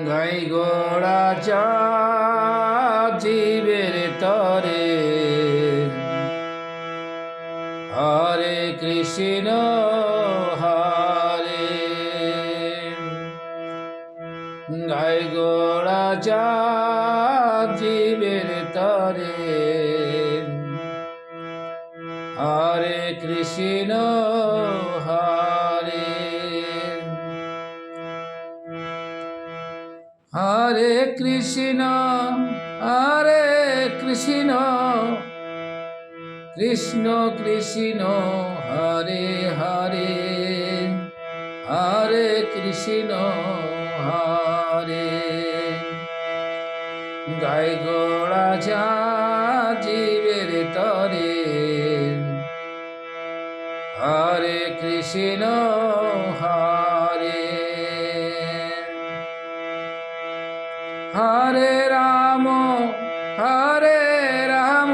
গাই গোড়া চা জীবের তরে, হরে কৃষ্ণ হরে। গাই গোড়া চা জীবের তরে, হরে কৃষ্ণ হরে। হরে কৃষ্ণ হরে কৃষ্ণ, কৃষ্ণ কৃষ্ণ হরে হরে, হরে কৃষ্ণ হরে। গাই গোড়া চা জীবের তরে, হরে কৃষ্ণ হরে। হরে রাম হরে রাম,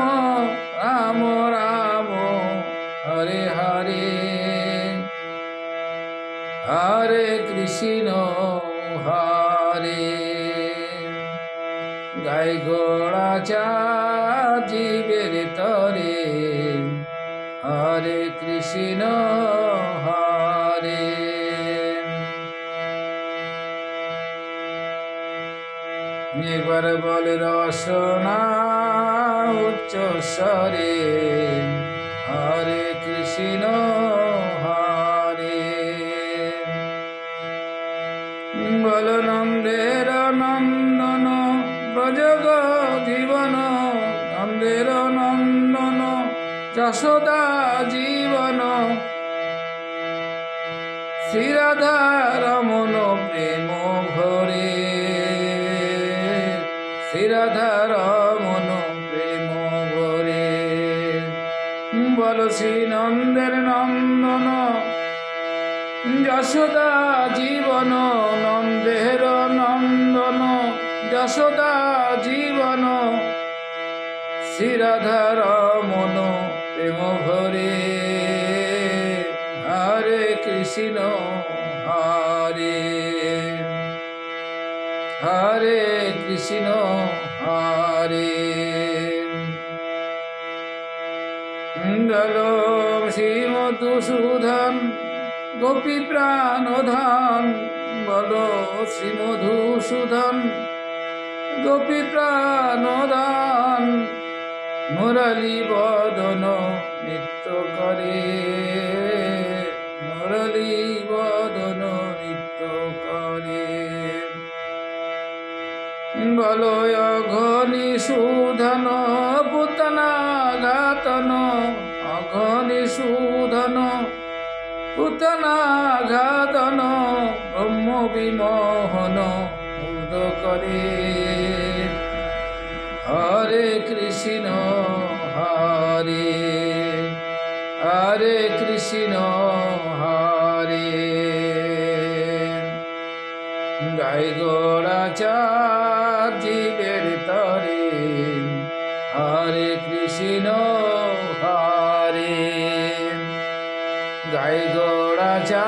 রাম রাম হরে হরে, হরে কৃষ্ণ হরে। গাই গোড়া চা জীবের তরে, হরে কৃষ্ণ হরে। একবার বলে রসনা উচ্চ স্বরে, হরে কৃষ্ণ হরে। বল নন্দের নন্দন ব্রজগ জীবন, নন্দের নন্দন যশোদা জীবন, শ্রীরাধা রমন প্রেম ভরে, শ্রীরাধা রমন প্রেম ভরে। বল শ্রী নন্দের নন্দন যশোদা জীবন, নন্দের নন্দন যশোদা জীবন, শ্রীরাধা রমন প্রেম ভরে, হরে কৃষ্ণ হরে, হরে কৃষ্ণ হরে। গেল শ্রী মধুসূদন গোপী প্রাণধান, বল শ্রী মধুসূদন গোপী প্রাণদান, মুরলী বদন নৃত্য করে, মুরলী বদন নৃত্য করে। বল অঘনি সুধন পুতনা ঘাতন, অঘনি সুধন পুতনা ঘাতন, ব্রহ্ম বিমোহন মুগ্ধ করে, হরে কৃষ্ণ হরে, হরে কৃষ্ণ হরে। গাই গোড়া চা জীবের তরে, হরে কৃষ্ণ হরে। গাই গোড়া চা